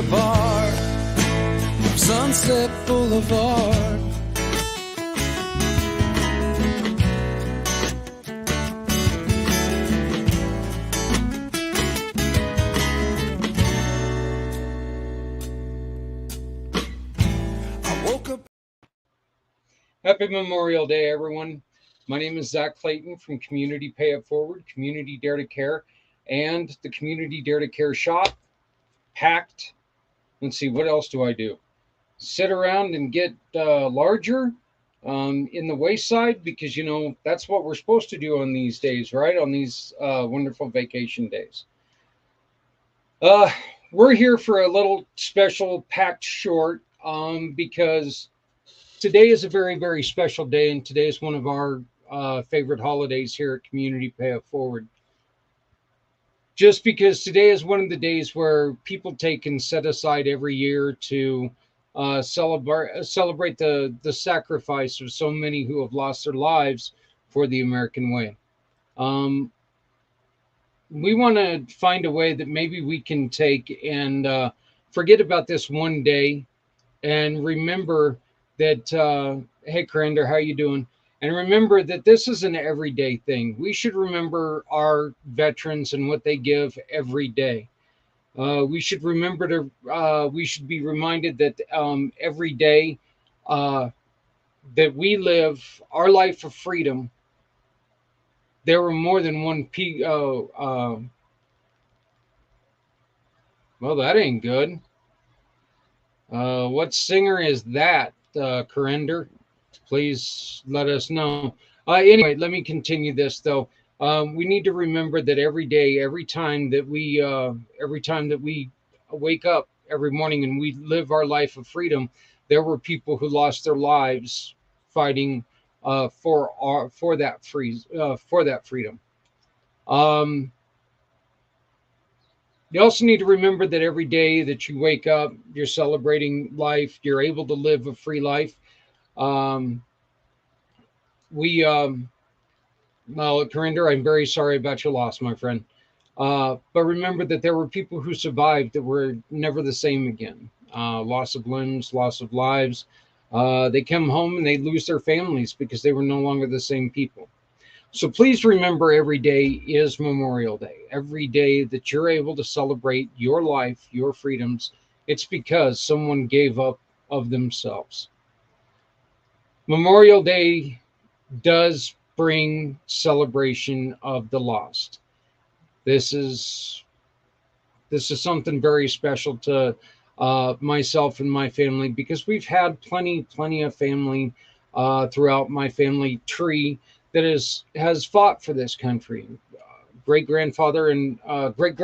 a bar from Sunset Boulevard. I woke up. Happy Memorial Day, everyone. My name is Zak Clayton from Community Pay It Forward, Community Dare to Care, and the Community Dare to Care shop. Packed. Let's see, what else do I do? Sit around and get larger in the wayside, because, you know, that's what we're supposed to do on these days, right? On these wonderful vacation days. We're here for a little special packed short because today is a very, very special day, and today is one of our favorite holidays here at Community Pay It Forward. Just because today is one of the days where people take and set aside every year to celebrate the sacrifice of so many who have lost their lives for the American way. We want to find a way that maybe we can take and forget about this one day and remember that, hey, Coriander, how you doing? And remember that this is an everyday thing. We should remember our veterans and what they give every day. We should remember we should be reminded that every day that we live our life of freedom, there were more than one well, that ain't good. What singer is that, Coriander? Please let us know. Anyway, let me continue this though. We need to remember that every day, every time that we wake up every morning and we live our life of freedom, there were people who lost their lives fighting for that freedom. You also need to remember that every day that you wake up, you're celebrating life. You're able to live a free life. Well, Coriander, I'm very sorry about your loss, my friend. But remember that there were people who survived that were never the same again. Loss of limbs, loss of lives. They come home and they lose their families because they were no longer the same people. So please remember, every day is Memorial Day. Every day that you're able to celebrate your life, your freedoms, it's because someone gave up of themselves. Memorial Day does bring celebration of the lost. This is something very special to myself and my family, because we've had plenty of family throughout my family tree that has fought for this country. Great grandfather and great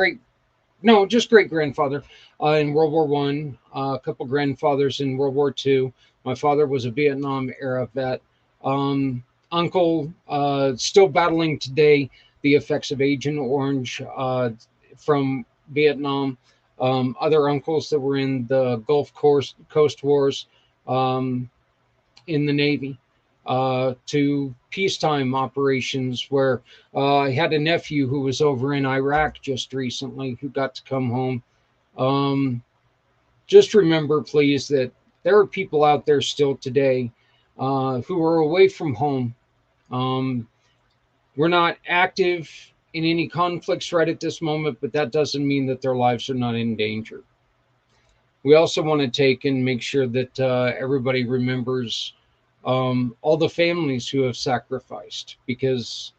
grandfather in World War One. A couple grandfathers in World War II. My father was a Vietnam era vet. Uncle still battling today the effects of Agent Orange from Vietnam. Other uncles that were in the Gulf Coast Wars in the Navy. To peacetime operations, where I had a nephew who was over in Iraq just recently who got to come home. Just remember, please, that there are people out there still today who are away from home. We're not active in any conflicts right at this moment, but that doesn't mean that their lives are not in danger. We also want to take and make sure that everybody remembers all the families who have sacrificed, because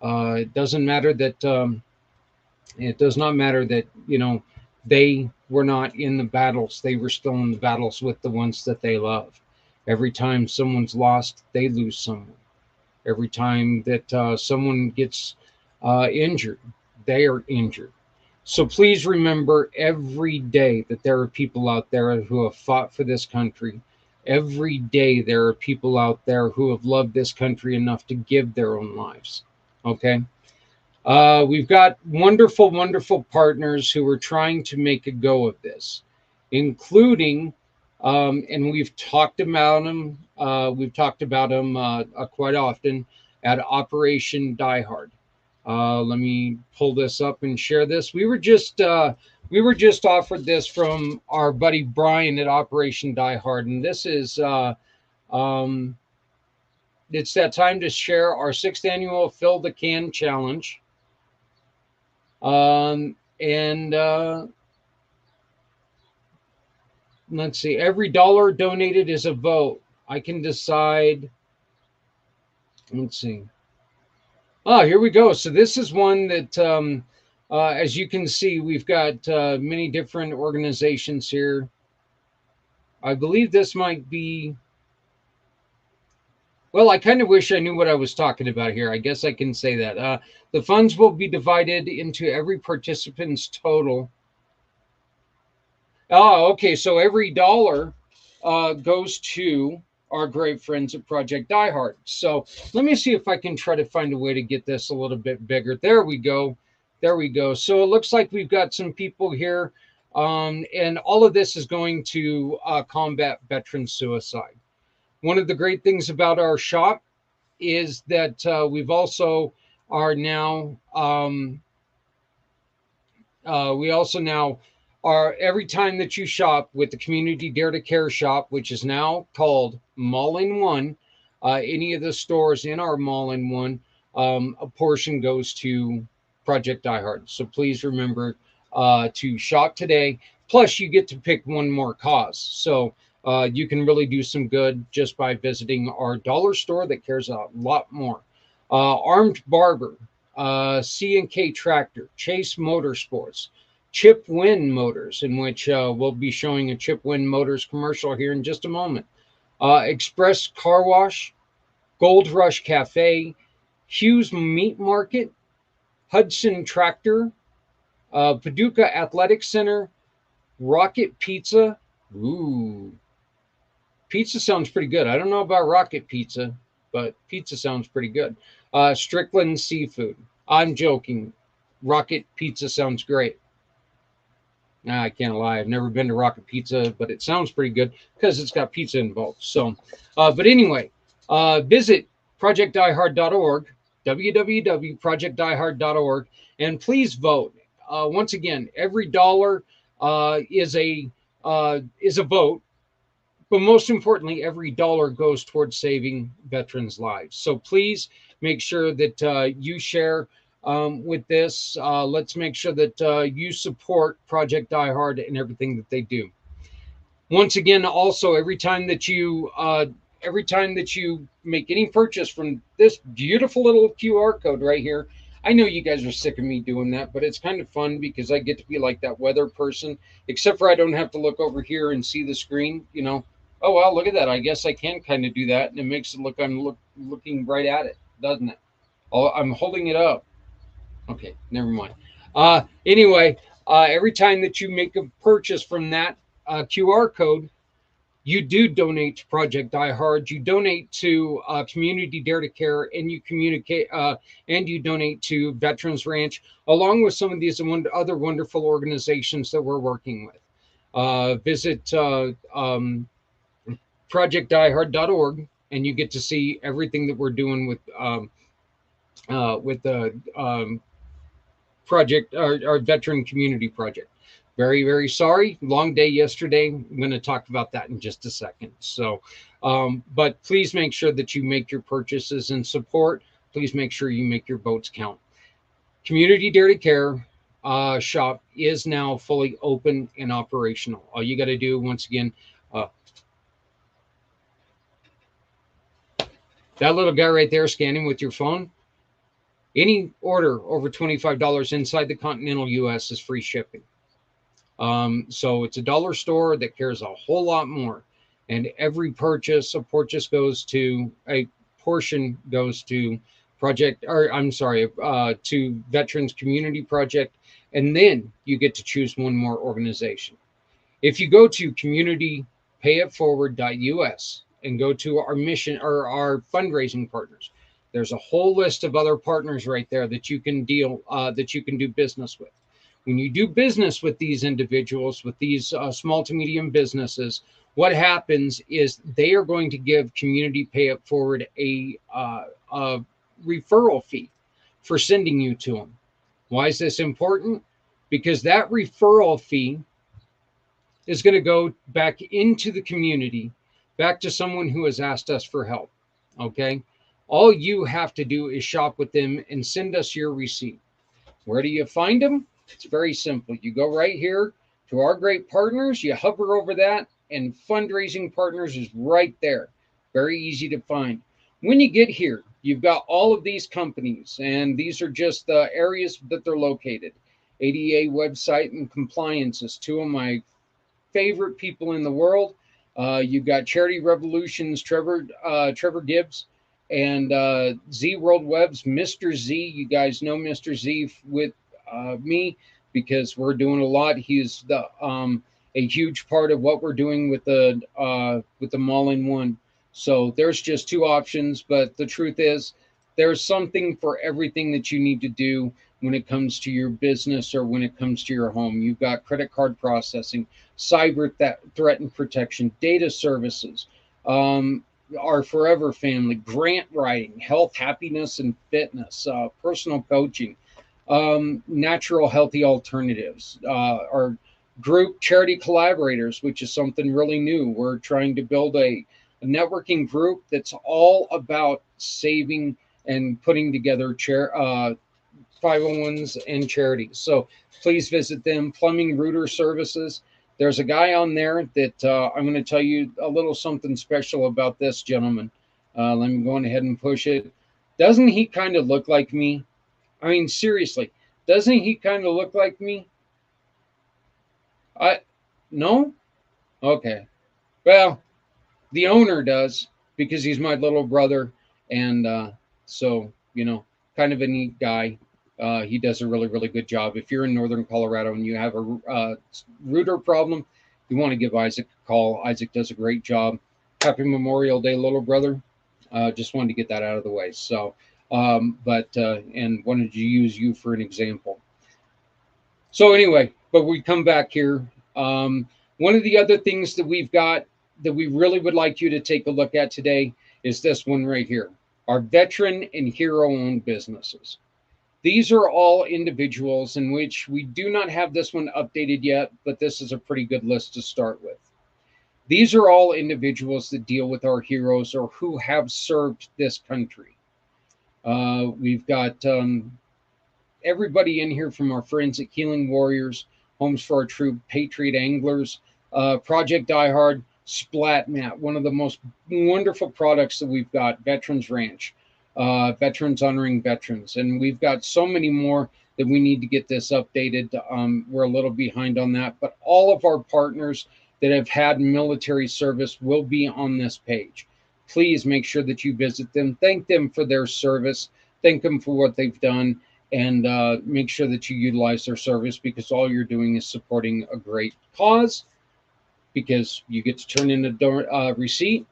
it does not matter that you know, they were not in the battles. They were still in the battles with the ones that they love. Every time someone's lost, they lose someone. Every time that someone gets injured, they are injured. So please remember every day that there are people out there who have fought for this country. Every day there are people out there who have loved this country enough to give their own lives. Okay? We've got wonderful, wonderful partners who are trying to make a go of this, including, and we've talked about them. Quite often at Operation Die Hard. Let me pull this up and share this. We were just We were just offered this from our buddy Brian at Operation Die Hard, and this is um, it's that time to share our 6th annual Fill the Can challenge. And let's see, every dollar donated is a vote. I can decide. Let's see. Oh, here we go. So this is one that, as you can see, we've got many different organizations here. I believe this might be. Well, I kind of wish I knew what I was talking about here. I guess I can say that. The funds will be divided into every participant's total. Oh, okay. So every dollar goes to our great friends at Project Die Hard. So let me see if I can try to find a way to get this a little bit bigger. There we go. There we go. So it looks like we've got some people here. And all of this is going to combat veteran suicide. One of the great things about our shop is that we've also are now we also now are every time that you shop with the Community Dare to Care shop, which is now called Mall in One, any of the stores in our Mall in One, a portion goes to Project Die Hard. So please remember to shop today. Plus, you get to pick one more cause. So you can really do some good just by visiting our dollar store that cares a lot more. Armed Barber, C&K Tractor, Chase Motorsports, Chip Win Motors, in which we'll be showing a Chip Win Motors commercial here in just a moment. Express Car Wash, Gold Rush Cafe, Hughes Meat Market, Hudson Tractor, Paducah Athletic Center, Rocket Pizza. Ooh, pizza sounds pretty good. I don't know about Rocket Pizza, but pizza sounds pretty good. Strickland Seafood. I'm joking. Rocket Pizza sounds great. Nah, I can't lie. I've never been to Rocket Pizza, but it sounds pretty good because it's got pizza involved. So, but anyway, visit projectdiehard.org, www.projectdiehard.org, and please vote. Once again, every dollar is a vote, but most importantly, every dollar goes towards saving veterans' lives. So please make sure that you share with this. Let's make sure that you support Project Die Hard and everything that they do. Once again, also every time that you make any purchase from this beautiful little QR code right here. I know you guys are sick of me doing that, but it's kind of fun because I get to be like that weather person, except for I don't have to look over here and see the screen, you know. Oh, well, look at that. I guess I can kind of do that, and it makes it look I'm looking right at it, doesn't it? Oh, I'm holding it up. Okay, never mind. Anyway, every time that you make a purchase from that QR code, you do donate to Project Die Hard. You donate to Community Dare to Care, and you communicate and you donate to Veterans Ranch, along with some of these other wonderful organizations that we're working with. Visit projectdiehard.org, and you get to see everything that we're doing with the project, our veteran community project. Very, very sorry. Long day yesterday. I'm going to talk about that in just a second. So, but please make sure that you make your purchases and support. Please make sure you make your votes count. Community Dare to Care shop is now fully open and operational. All you got to do, once again, that little guy right there scanning with your phone, any order over $25 inside the continental US is free shipping. So it's a dollar store that cares a whole lot more. And every purchase, a portion goes to to Veterans Community Project. And then you get to choose one more organization. If you go to communitypayitforward.us and go to our mission or our fundraising partners, there's a whole list of other partners right there that you can do business with. When you do business with these individuals, with these small to medium businesses, what happens is they are going to give Community Pay It Forward a referral fee for sending you to them. Why is this important? because that referral fee is going to go back into the community, back to someone who has asked us for help. Okay. All you have to do is shop with them and send us your receipt. Where do you find them? It's very simple. You go right here to our great partners, you hover over that, and fundraising partners is right there. Very easy to find. When you get here, you've got all of these companies, and these are just the areas that they're located. ADA website and compliance is two of my favorite people in the world. You've got Charity Revolutions, Trevor Gibbs, and Z World Webs, Mr. Z. You guys know Mr. Z with me because we're doing a lot. He's a huge part of what we're doing with the Mall in One. So there's just two options, but the truth is there's something for everything that you need to do when it comes to your business or when it comes to your home. You've got credit card processing, cyber threat and protection, data services, our forever family, grant writing, health, happiness, and fitness, personal coaching, natural healthy alternatives, our group charity collaborators, which is something really new. We're trying to build a networking group that's all about saving and putting together 501s and charities. So please visit them. Plumbing Router Services. There's a guy on there that I'm going to tell you a little something special about this gentleman. Let me go on ahead and push it. Doesn't he kind of look like me? I mean, seriously, doesn't he kind of look like me? No? Okay. Well, the owner does because he's my little brother. And so, kind of a neat guy. He does a really, really good job. If you're in northern Colorado and you have a router problem, you want to give Isaac a call. Isaac does a great job. Happy Memorial Day, little brother. Just wanted to get that out of the way. So, and wanted to use you for an example. So anyway, but we come back here. One of the other things that we've got that we really would like you to take a look at today is this one right here, our veteran and hero-owned businesses. These are all individuals in which we do not have this one updated yet, but this is a pretty good list to start with. These are all individuals that deal with our heroes or who have served this country. We've got everybody in here from our friends at Healing Warriors, Homes for Our True Patriot Anglers, Project Die Hard, Splat Mat, one of the most wonderful products that we've got, Veterans Ranch, Veterans Honoring Veterans. And we've got so many more that we need to get this updated. We're a little behind on that, but all of our partners that have had military service will be on this page. Please make sure that you visit them, thank them for their service, thank them for what they've done, and make sure that you utilize their service, because all you're doing is supporting a great cause, because you get to turn in a receipt,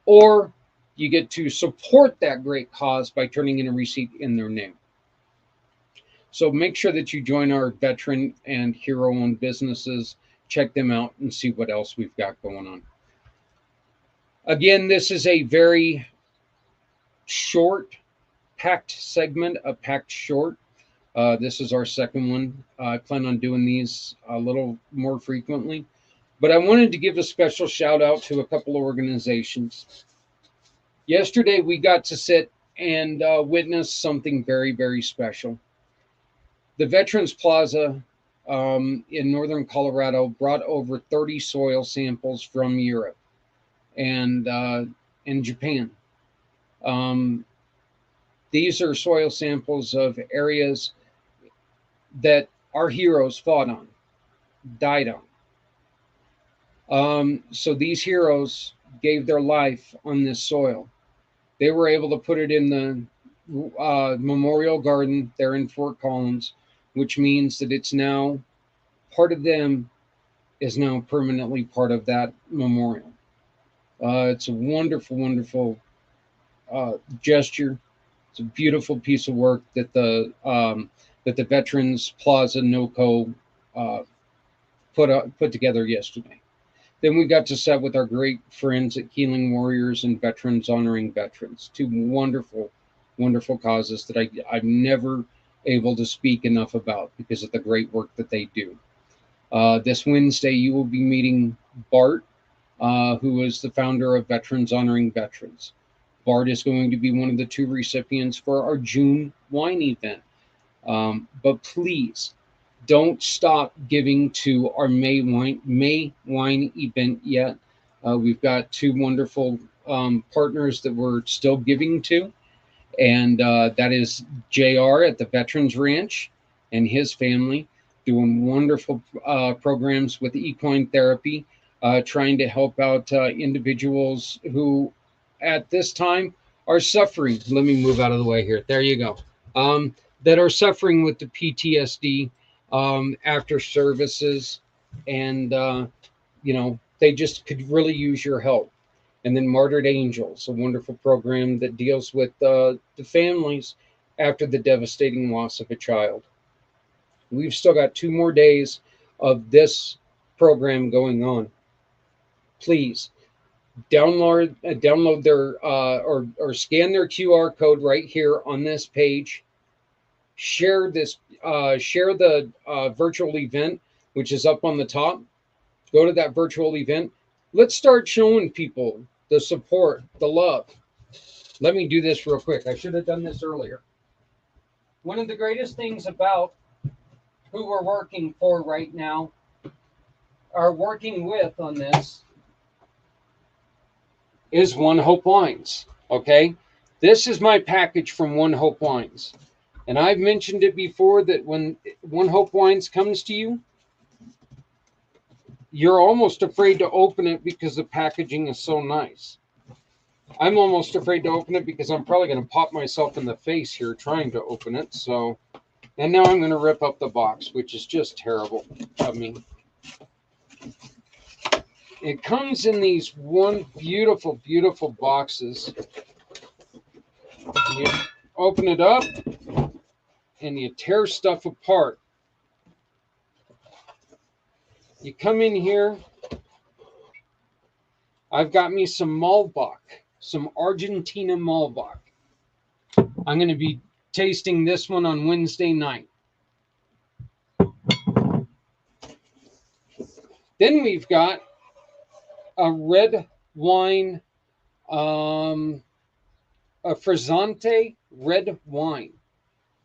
or you get to support that great cause by turning in a receipt in their name. So make sure that you join our veteran and hero-owned businesses, check them out, and see what else we've got going on. Again, this is a very short, packed segment, a packed short. This is our second one. I plan on doing these a little more frequently, but I wanted to give a special shout out to a couple of organizations. Yesterday, we got to sit and witness something very, very special. The Veterans Plaza in northern Colorado brought over 30 soil samples from Europe and in Japan. These are soil samples of areas that our heroes fought on, died on. So these heroes gave their life on this soil. They were able to put it in the memorial garden there in Fort Collins, which means that it's now part of them is now permanently part of that memorial. It's a wonderful, wonderful gesture. It's a beautiful piece of work that the Veterans Plaza NOCO put together yesterday. Then we got to sit with our great friends at Healing Warriors and Veterans Honoring Veterans, two wonderful, wonderful causes that I've never able to speak enough about because of the great work that they do. This Wednesday, you will be meeting Bart, who is the founder of Veterans Honoring Veterans. Bart is going to be one of the two recipients for our June wine event. But please don't stop giving to our May wine event yet. We've got two wonderful partners that we're still giving to, and that is JR at the Veterans Ranch and his family doing wonderful programs with equine therapy, trying to help out individuals who at this time are suffering. Let me move out of the way here. There you go. That are suffering with the PTSD after services, and they just could really use your help. And then Martyred Angels, a wonderful program that deals with the families after the devastating loss of a child. We've still got 2 more days of this program going on. Please download their or scan their QR code right here on this page. Share the virtual event, which is up on the top. Go to that virtual event. Let's start showing people the support, the love. Let me do this real quick. I should have done this earlier. One of the greatest things about who we're working for right now, are working with on this, is One Hope Wines. Okay, this is my package from One Hope Wines, and I've mentioned it before that when One Hope Wines comes to you, you're almost afraid to open it because the packaging is so nice. I'm almost afraid to open it because I'm probably going to pop myself in the face here trying to open it. So, and now I'm going to rip up the box, which is just terrible of me. It comes in these beautiful, beautiful boxes. You open it up and you tear stuff apart. You come in here. I've got me some Malbec, some Argentina Malbec. I'm going to be tasting this one on Wednesday night. Then we've got a red wine, a Frizzante red wine.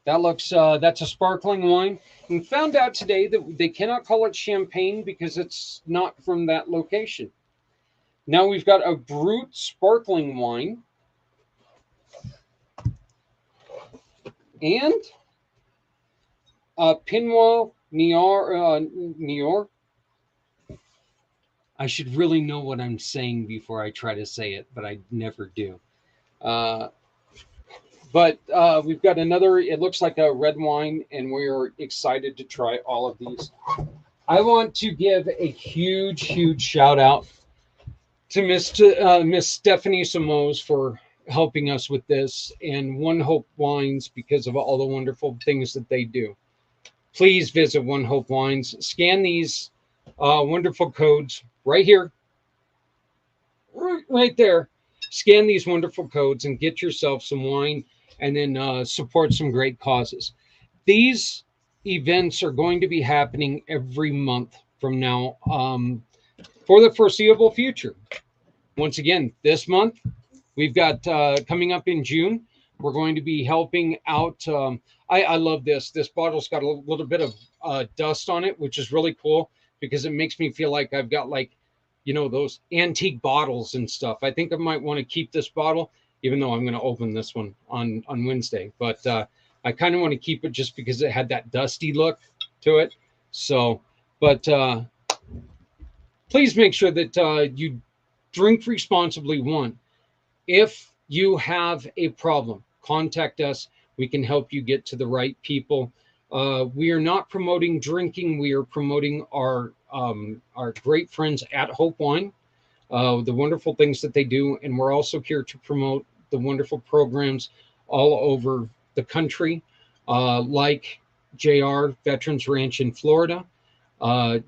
That looks, that's a sparkling wine. And found out today that they cannot call it champagne because it's not from that location. Now we've got a Brut sparkling wine. And a Pinot Noir. I should really know what I'm saying before I try to say it, but I never do. But we've got another, it looks like a red wine, and we're excited to try all of these. I want to give a huge, huge shout out to Miss Stephanie Samos for helping us with this, and One Hope Wines because of all the wonderful things that they do. Please visit One Hope Wines. Scan these wonderful codes right here, right there. Scan these wonderful codes and get yourself some wine, and then support some great causes. These events are going to be happening every month from now for the foreseeable future. Once again, this month, we've got coming up in June, we're going to be helping out. I love this. This bottle's got a little bit of dust on it, which is really cool because it makes me feel like I've got those antique bottles and stuff. I think I might want to keep this bottle, even though I'm going to open this one on Wednesday. But I kind of want to keep it just because it had that dusty look to it. So, but please make sure that you drink responsibly. One, if you have a problem, contact us. We can help you get to the right people. We are not promoting drinking. We are promoting our great friends at Hope Wine, the wonderful things that they do. And we're also here to promote the wonderful programs all over the country, like JR Veterans Ranch in Florida,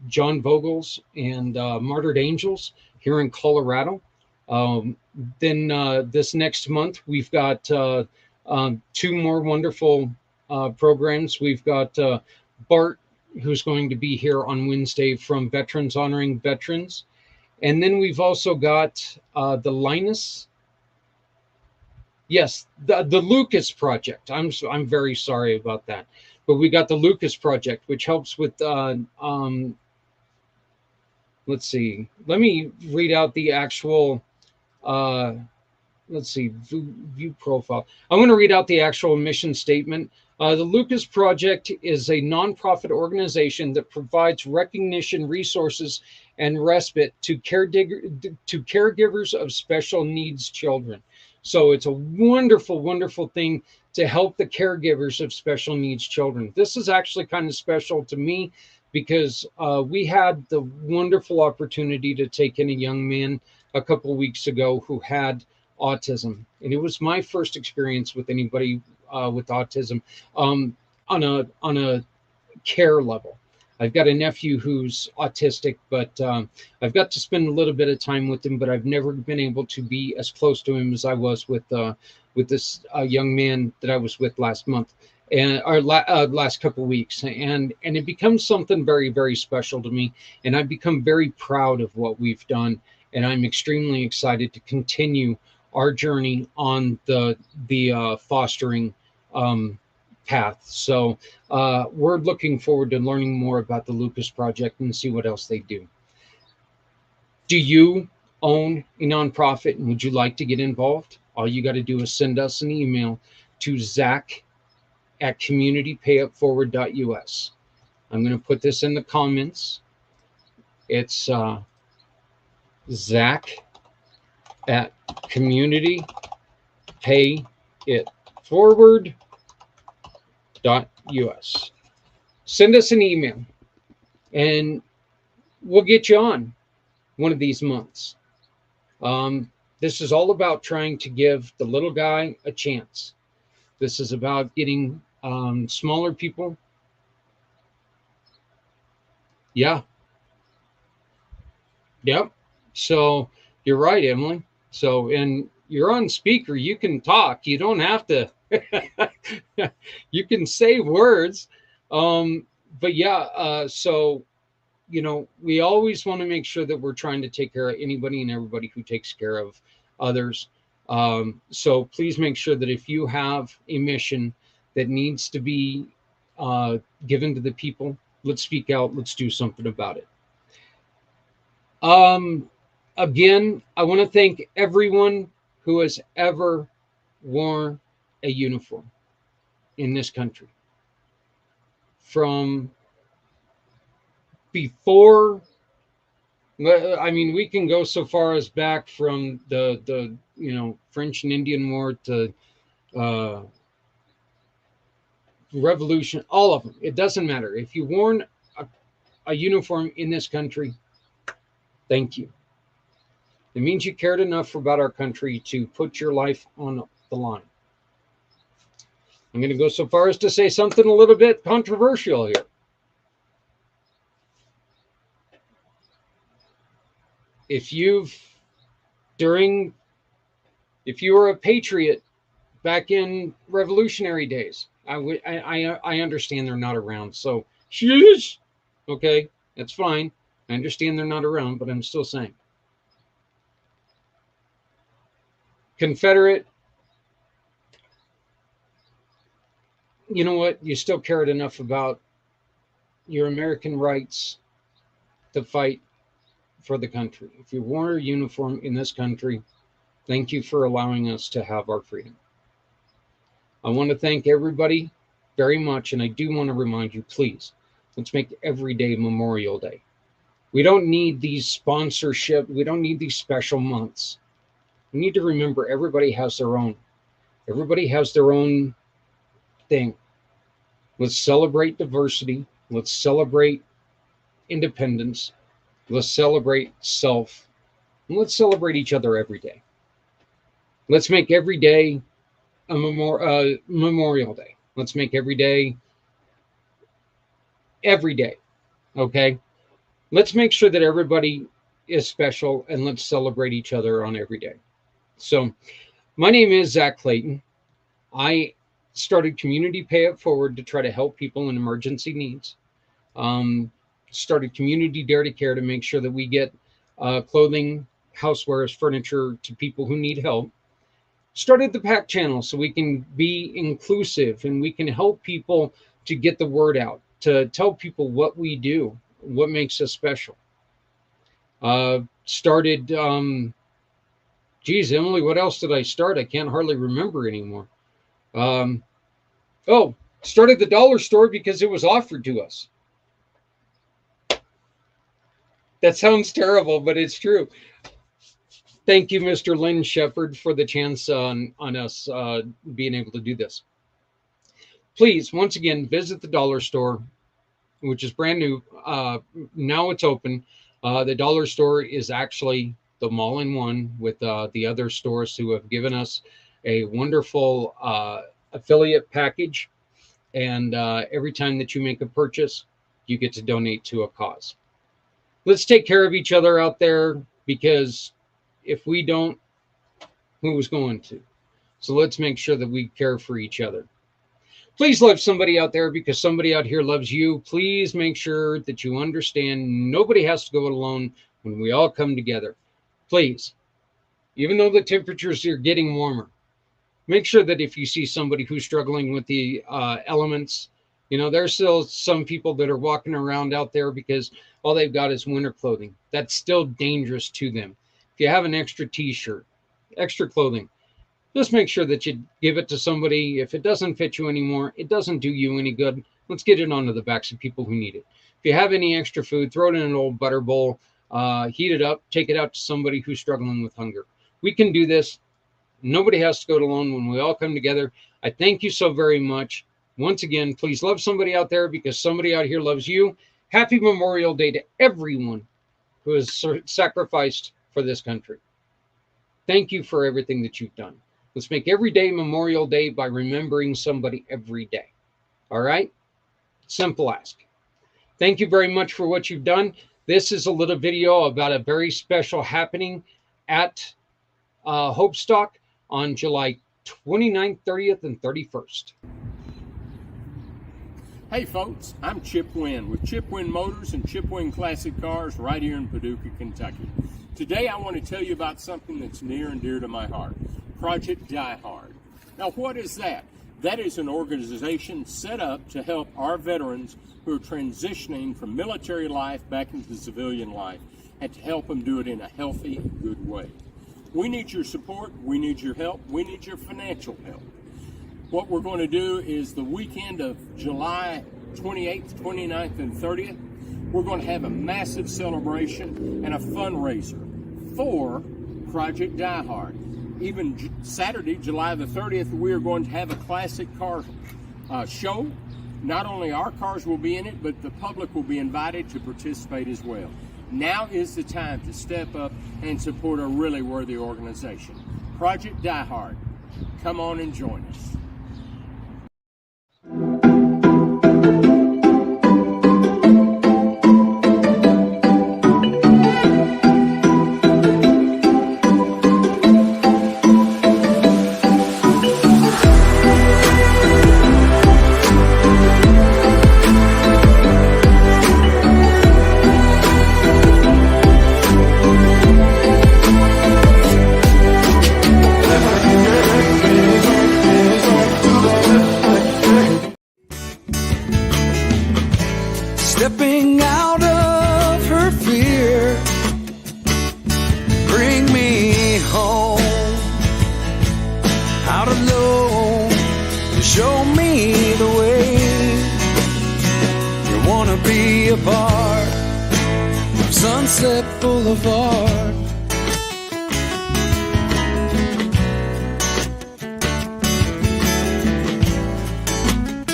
John Vogel's and Martyred Angels here in Colorado. Then this next month, we've got 2 more wonderful programs. We've got Bart, who's going to be here on Wednesday from Veterans Honoring Veterans. And then we've also got the Linus. Yes, the Lucas Project. I'm very sorry about that, but we got the Lucas Project, which helps with. Let's see. Let me read out the actual. Uh, let's see. View profile. I'm going to read out the actual mission statement. The Lucas Project is a nonprofit organization that provides recognition, resources, and respite to caregivers of special needs children. So it's a wonderful, wonderful thing to help the caregivers of special needs children. This is actually kind of special to me because we had the wonderful opportunity to take in a young man a couple of weeks ago who had autism, and it was my first experience with anybody with autism on a care level. I've got a nephew who's autistic, but I've got to spend a little bit of time with him. But I've never been able to be as close to him as I was with this young man that I was with last month and our last couple of weeks, and it becomes something very, very special to me. And I've become very proud of what we've done, and I'm extremely excited to continue our journey on the fostering path. So we're looking forward to learning more about the Lucas Project and see what else they do. Do you own a nonprofit and would you like to get involved? All you got to do is send us an email to zach@communitypayupforward.us. I'm going to put this in the comments. It's zach@communitypayitforward.us. Send us an email and we'll get you on one of these months. This is all about trying to give the little guy a chance. This is about getting smaller people. Yeah. Yep. So you're right, Emily. So, and you're on speaker. You can talk. You don't have to. You can say words. But yeah. So, we always want to make sure that we're trying to take care of anybody and everybody who takes care of others. So please make sure that if you have a mission that needs to be given to the people, let's speak out. Let's do something about it. Again, I want to thank everyone who has ever worn a uniform in this country. From before, I mean, we can go so far as back from the French and Indian War to Revolution, all of them. It doesn't matter. If you worn a uniform in this country, thank you. It means you cared enough about our country to put your life on the line. I'm going to go so far as to say something a little bit controversial here. If you were a patriot back in revolutionary days, I understand they're not around. So, shush. Okay, that's fine. I understand they're not around, but I'm still saying. Confederate, you know what? You still cared enough about your American rights to fight for the country. If you wore a uniform in this country, thank you for allowing us to have our freedom. I want to thank everybody very much, and I do want to remind you, please, let's make every day Memorial Day. We don't need these sponsorship. We don't need these special months. We need to remember everybody has their own. Everybody has their own thing. Let's celebrate diversity. Let's celebrate independence. Let's celebrate self. And let's celebrate each other every day. Let's make every day a Memorial Day. Let's make every day. Okay? Let's make sure that everybody is special and let's celebrate each other on every day. So, my name is Zak Clayton. I Started Community Pay It Forward to try to help people in emergency needs. Started Community Dare to Care to make sure that we get clothing, housewares, furniture to people who need help. Started the PAC channel so we can be inclusive and we can help people to get the word out, to tell people what we do, what makes us special. Started, geez, Emily, what else did I start? I can't hardly remember anymore. Started the dollar store because it was offered to us. That sounds terrible, but it's true. Thank you, Mr. Lynn Shepard, for the chance on us being able to do this. Please, once again, visit the dollar store, which is brand new. Now it's open. The dollar store is actually the mall-in-one with the other stores who have given us a wonderful affiliate package. And every time that you make a purchase, you get to donate to a cause. Let's take care of each other out there, because if we don't, who's going to? So let's make sure that we care for each other. Please love somebody out there, because somebody out here loves you. Please make sure that you understand nobody has to go it alone when we all come together. Please, even though the temperatures are getting warmer, make sure that if you see somebody who's struggling with the elements, you know, there's still some people that are walking around out there because all they've got is winter clothing. That's still dangerous to them. If you have an extra t-shirt, extra clothing, just make sure that you give it to somebody. If it doesn't fit you anymore, it doesn't do you any good. Let's get it onto the backs of people who need it. If you have any extra food, throw it in an old butter bowl, heat it up, take it out to somebody who's struggling with hunger. We can do this. Nobody has to go it alone when we all come together. I thank you so very much. Once again, please love somebody out there, because somebody out here loves you. Happy Memorial Day to everyone who has sacrificed for this country. Thank you for everything that you've done. Let's make every day Memorial Day by remembering somebody every day. All right? Simple ask. Thank you very much for what you've done. This is a little video about a very special happening at Hope Stock on July 29th, 30th, and 31st. Hey folks, I'm Chip Wynn with Chip Wynn Motors and Chip Wynn Classic Cars right here in Paducah, Kentucky. Today I want to tell you about something that's near and dear to my heart, Project Die Hard. Now what is that? That is an organization set up to help our veterans who are transitioning from military life back into civilian life, and to help them do it in a healthy, good way. We need your support, we need your help, we need your financial help. What we're going to do is the weekend of July 28th, 29th, and 30th, we're going to have a massive celebration and a fundraiser for Project Die Hard. Even Saturday, July the 30th, we are going to have a classic car show. Not only our cars will be in it, but the public will be invited to participate as well. Now is the time to step up and support a really worthy organization. Project Die Hard. Come on and join us. Stepping out of her fear, bring me home, out alone, to show me the way. You wanna be a part of Sunset Boulevard.